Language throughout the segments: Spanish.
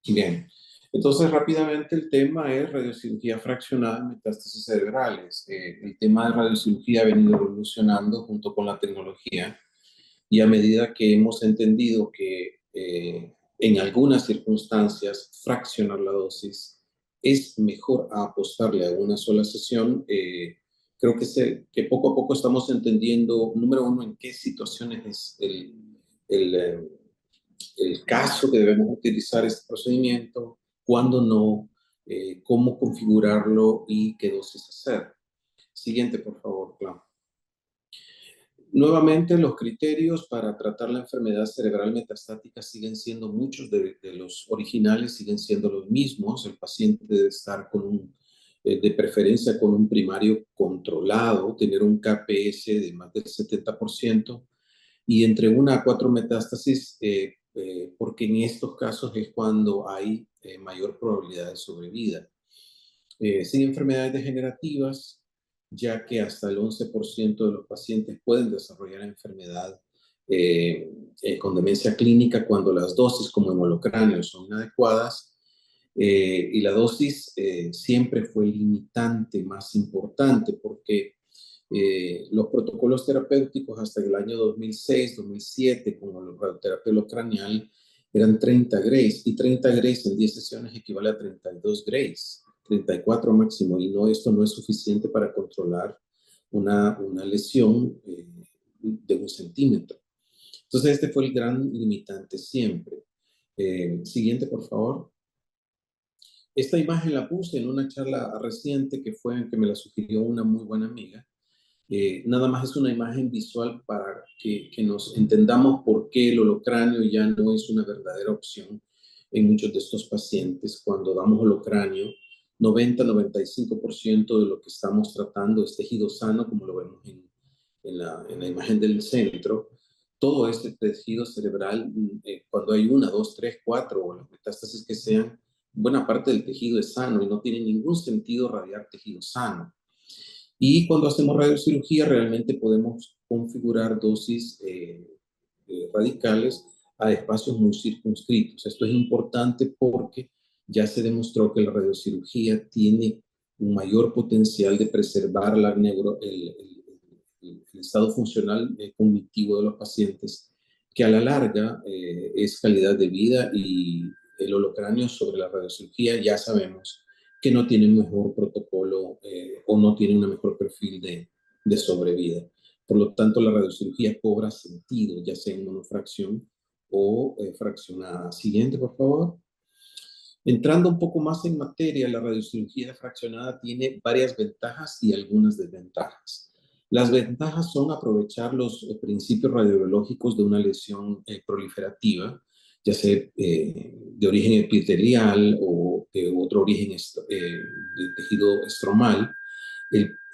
Bien, entonces rápidamente el tema es radiocirugía fraccionada en metástasis cerebrales. El tema de radiocirugía ha venido evolucionando junto con la tecnología y a medida que hemos entendido que en algunas circunstancias fraccionar la dosis es mejor a apostarle a una sola sesión, creo que poco a poco estamos entendiendo, número uno, en qué situaciones es el, eh, el caso que debemos utilizar este procedimiento, cuándo no, cómo configurarlo y qué dosis hacer. Siguiente, por favor, Clau. Nuevamente, los criterios para tratar la enfermedad cerebral metastática siguen siendo muchos de los originales, siguen siendo los mismos. El paciente debe estar de preferencia con un primario controlado, tener un KPS de más del 70% y entre una a cuatro metástasis, porque en estos casos es cuando hay mayor probabilidad de sobrevida. Sin enfermedades degenerativas, ya que hasta el 11% de los pacientes pueden desarrollar enfermedad con demencia clínica cuando las dosis como hemolocráneo son inadecuadas, y la dosis siempre fue el limitante más importante porque los protocolos terapéuticos hasta el año 2006, 2007, como la radioterapia craneal, eran 30 grays, y 30 grays en 10 sesiones equivale a 32 grays, 34 máximo, y no, esto no es suficiente para controlar una lesión de 1 centímetro. Entonces, este fue el gran limitante siempre. Siguiente, por favor. Esta imagen la puse en una charla reciente que me la sugirió una muy buena amiga. Nada más es una imagen visual para que nos entendamos por qué el holocráneo ya no es una verdadera opción en muchos de estos pacientes. Cuando damos holocráneo, 90-95% de lo que estamos tratando es tejido sano, como lo vemos en la imagen del centro. Todo este tejido cerebral, cuando hay una, dos, tres, cuatro, o las metástasis que sean, buena parte del tejido es sano y no tiene ningún sentido radiar tejido sano. Y cuando hacemos radiocirugía realmente podemos configurar dosis radicales a espacios muy circunscritos. Esto es importante porque ya se demostró que la radiocirugía tiene un mayor potencial de preservar el estado funcional cognitivo de los pacientes, que a la larga es calidad de vida, y el holocráneo sobre la radiocirugía ya sabemos que no tiene un mejor protocolo o no tiene un mejor perfil de sobrevida. Por lo tanto, la radiocirugía cobra sentido, ya sea en monofracción o fraccionada. Siguiente, por favor. Entrando un poco más en materia, la radiocirugía fraccionada tiene varias ventajas y algunas desventajas. Las ventajas son aprovechar los principios radiobiológicos de una lesión proliferativa, ya sea de origen epitelial o de otro origen de tejido estromal.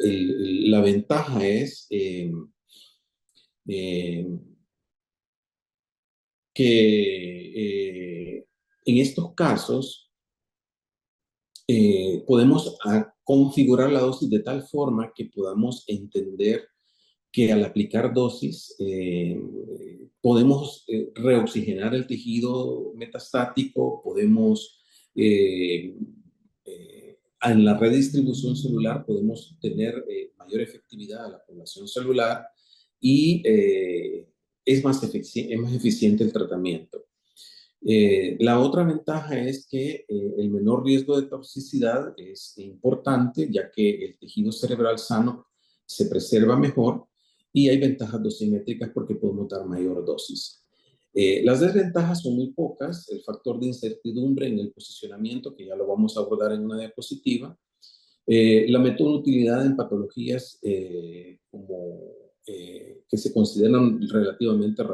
La ventaja es eh, que en estos casos podemos configurar la dosis de tal forma que podamos entender que al aplicar dosis podemos reoxigenar el tejido metastático, podemos en la redistribución celular podemos tener mayor efectividad a la población celular y es más eficiente el tratamiento. La otra ventaja es que el menor riesgo de toxicidad es importante, ya que el tejido cerebral sano se preserva mejor, y hay ventajas dosimétricas porque podemos dar mayor dosis. Las desventajas son muy pocas. El factor de incertidumbre en el posicionamiento, que ya lo vamos a abordar en una diapositiva. La metautilidad en patologías que se consideran relativamente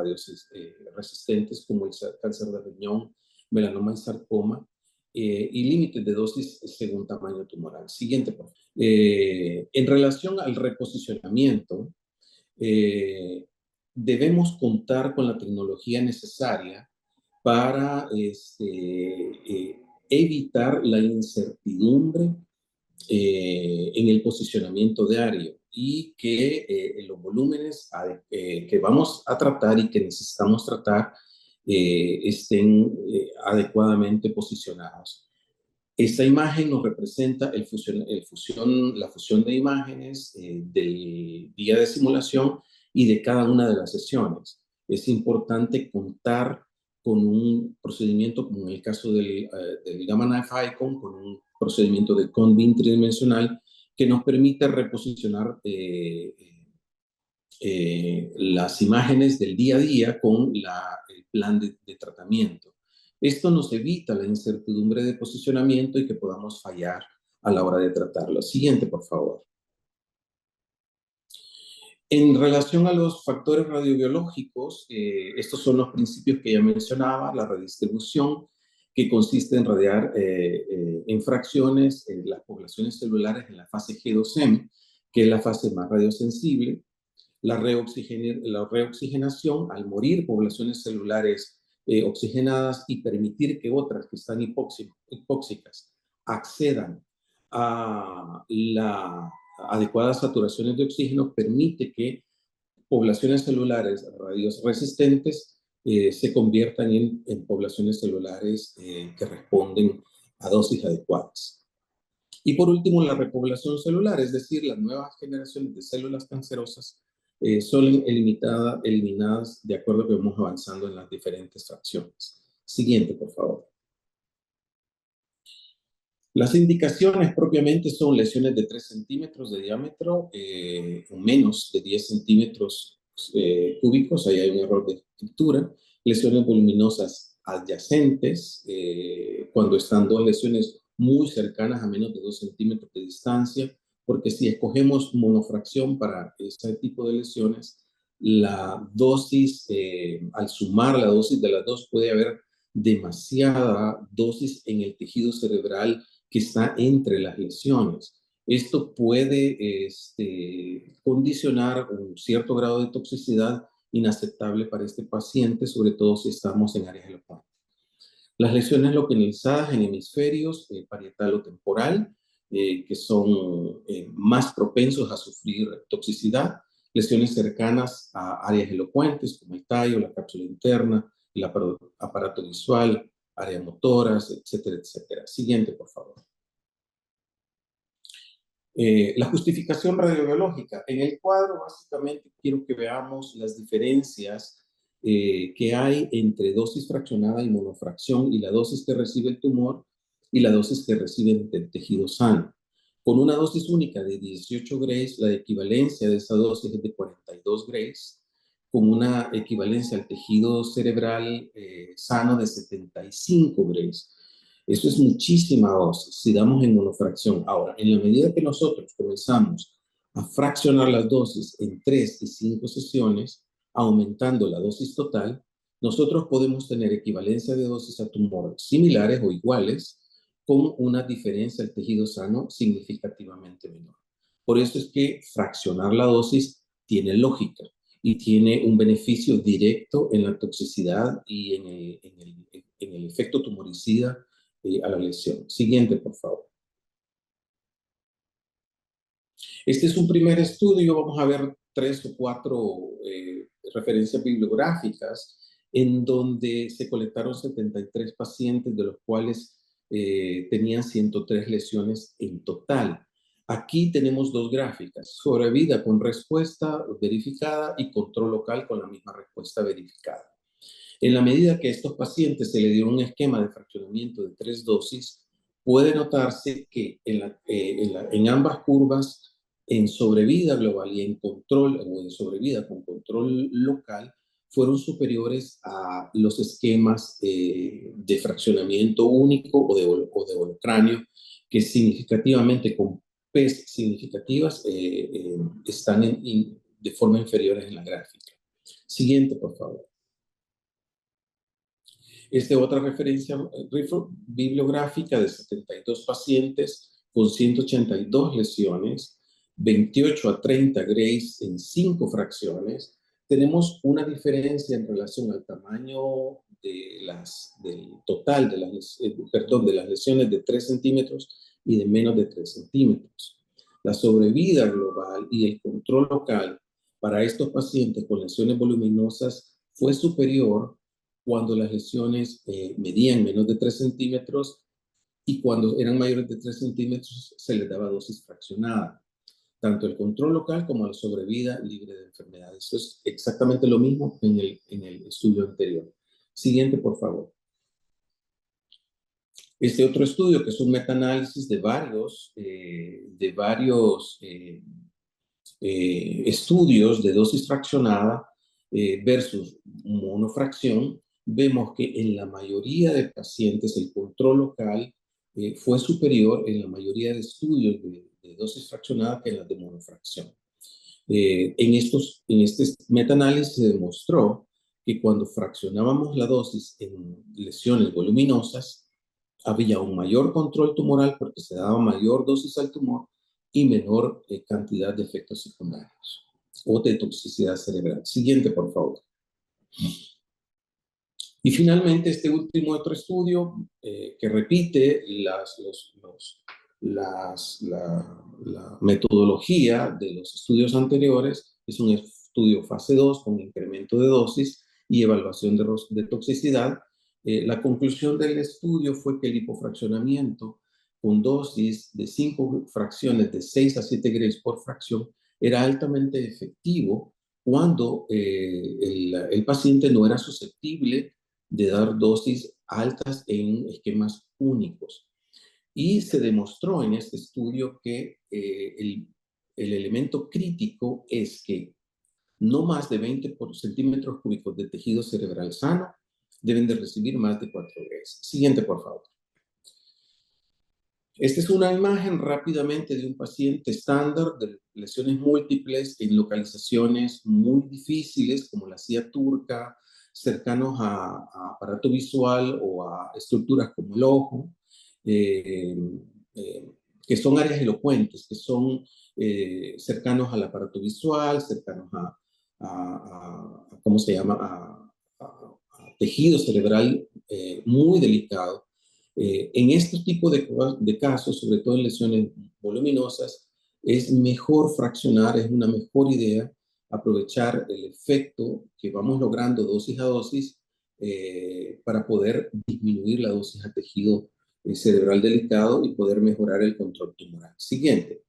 resistentes, como el cáncer de riñón, melanoma y sarcoma, y límites de dosis según tamaño tumoral. Siguiente, por favor. En relación al reposicionamiento, debemos contar con la tecnología necesaria para evitar la incertidumbre en el posicionamiento diario, y que los volúmenes que vamos a tratar y que necesitamos tratar estén adecuadamente posicionados. Esta imagen nos representa la fusión de imágenes del día de simulación y de cada una de las sesiones. Es importante contar con un procedimiento, como en el caso del Gamma Knife Icon, con un procedimiento de Conbin tridimensional que nos permite reposicionar las imágenes del día a día con el plan de tratamiento. Esto nos evita la incertidumbre de posicionamiento y que podamos fallar a la hora de tratarlo. Siguiente, por favor. En relación a los factores radiobiológicos, estos son los principios que ya mencionaba, la redistribución, que consiste en radiar en fracciones las poblaciones celulares en la fase G2M, que es la fase más radiosensible, la reoxigenación al morir poblaciones celulares oxigenadas y permitir que otras que están hipóxicas accedan a la adecuadas saturaciones de oxígeno permite que poblaciones celulares radiosresistentes se conviertan en poblaciones celulares que responden a dosis adecuadas. Y por último, la repoblación celular, es decir, las nuevas generaciones de células cancerosas son eliminadas de acuerdo a que vamos avanzando en las diferentes fracciones. Siguiente, por favor. Las indicaciones propiamente son lesiones de 3 centímetros de diámetro o menos de 10 centímetros cúbicos, ahí hay un error de escritura. Lesiones voluminosas adyacentes, cuando están dos lesiones muy cercanas a menos de 2 centímetros de distancia, porque si escogemos monofracción para este tipo de lesiones, la dosis, al sumar la dosis de las dos, puede haber demasiada dosis en el tejido cerebral que está entre las lesiones. Esto puede condicionar un cierto grado de toxicidad inaceptable para este paciente, sobre todo si estamos en áreas elocuentes. Las lesiones localizadas en hemisferios parietal-temporal, que son más propensos a sufrir toxicidad, lesiones cercanas a áreas elocuentes como el tallo, la cápsula interna, el aparato visual, áreas motoras, etcétera, etcétera. Siguiente, por favor. La justificación radiobiológica. En el cuadro, básicamente, quiero que veamos las diferencias que hay entre dosis fraccionada y monofracción y la dosis que recibe el tumor y la dosis que recibe el tejido sano. Con una dosis única de 18 grays, la equivalencia de esa dosis es de 42 grays, con una equivalencia al tejido cerebral sano de 75 grays. Eso es muchísima dosis si damos en monofracción. Ahora, en la medida que nosotros comenzamos a fraccionar las dosis en 3 y 5 sesiones, aumentando la dosis total, nosotros podemos tener equivalencia de dosis a tumores similares o iguales con una diferencia al tejido sano significativamente menor. Por eso es que fraccionar la dosis tiene lógica y tiene un beneficio directo en la toxicidad y en el efecto tumoricida a la lesión. Siguiente, por favor. Este es un primer estudio, vamos a ver 3 o 4 referencias bibliográficas en donde se colectaron 73 pacientes, de los cuales tenían 103 lesiones en total. Aquí tenemos dos gráficas, sobrevida con respuesta verificada y control local con la misma respuesta verificada. En la medida que a estos pacientes se le dio un esquema de fraccionamiento de 3 dosis, puede notarse que en ambas curvas, en sobrevida global y en control, o en sobrevida con control local, fueron superiores a los esquemas de fraccionamiento único o de volocráneo, que significativamente, con P's significativas, están de forma inferiores en la gráfica. Siguiente, por favor. Otra referencia bibliográfica de 72 pacientes con 182 lesiones, 28 a 30 grays en 5 fracciones. Tenemos una diferencia en relación al tamaño del total de las lesiones de 3 centímetros y de menos de 3 centímetros. La sobrevida global y el control local para estos pacientes con lesiones voluminosas fue superior cuando las lesiones medían menos de 3 centímetros y cuando eran mayores de 3 centímetros se les daba dosis fraccionada. Tanto el control local como la sobrevida libre de enfermedades. Eso es exactamente lo mismo en el estudio anterior. Siguiente, por favor. Este otro estudio, que es un metaanálisis de varios estudios de dosis fraccionada versus monofracción, vemos que en la mayoría de pacientes el control local fue superior en la mayoría de estudios de dosis fraccionada que en las de monofracción. En este metaanálisis se demostró que cuando fraccionábamos la dosis en lesiones voluminosas, había un mayor control tumoral porque se daba mayor dosis al tumor y menor cantidad de efectos secundarios o de toxicidad cerebral. Siguiente, por favor. Y finalmente, este último otro estudio que repite la metodología de los estudios anteriores, es un estudio fase 2 con incremento de dosis y evaluación de toxicidad. La conclusión del estudio fue que el hipofraccionamiento con dosis de 5 fracciones de 6 a 7 grays por fracción era altamente efectivo cuando el paciente no era susceptible de dar dosis altas en esquemas únicos. Y se demostró en este estudio que el elemento crítico es que no más de 20 centímetros cúbicos de tejido cerebral sano deben de recibir más de 4 grays. Siguiente, por favor. Esta es una imagen rápidamente de un paciente estándar de lesiones múltiples en localizaciones muy difíciles, como la silla turca, cercanos a aparato visual o a estructuras como el ojo, eh, que son áreas elocuentes, que son cercanos al aparato visual, cercanos ¿cómo se llama? A tejido cerebral muy delicado. En este tipo de casos, sobre todo en lesiones voluminosas, es mejor fraccionar, es una mejor idea aprovechar el efecto que vamos logrando dosis a dosis para poder disminuir la dosis a tejido cerebral delicado y poder mejorar el control tumoral. Siguiente.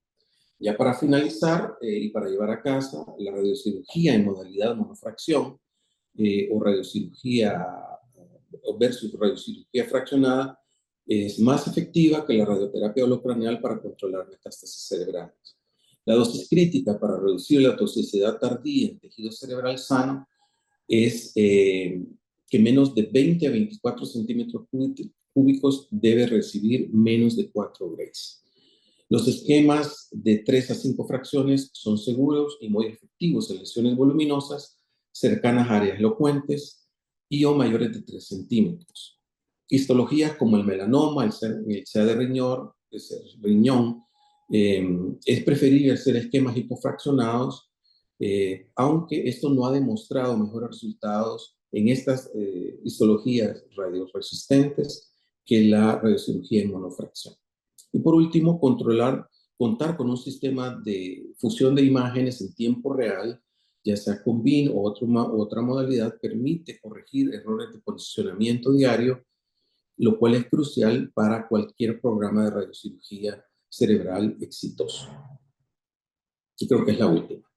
Ya para finalizar y para llevar a casa, la radiocirugía en modalidad monofracción o radiocirugía versus radiocirugía fraccionada es más efectiva que la radioterapia holocranial para controlar metástasis cerebrales. La dosis crítica para reducir la toxicidad tardía en tejido cerebral sano es que menos de 20 a 24 centímetros cúbicos debe recibir menos de 4 grays. Los esquemas de 3 a 5 fracciones son seguros y muy efectivos en lesiones voluminosas cercanas a áreas elocuentes y o mayores de 3 centímetros. Histologías como el melanoma, el CA de riñón, es preferible hacer esquemas hipofraccionados, aunque esto no ha demostrado mejores resultados en estas histologías radioresistentes que la radiocirugía en monofracción. Y por último, contar con un sistema de fusión de imágenes en tiempo real, ya sea con BIM o otra modalidad, permite corregir errores de posicionamiento diario, lo cual es crucial para cualquier programa de radiocirugía cerebral exitoso. Y creo que es la última.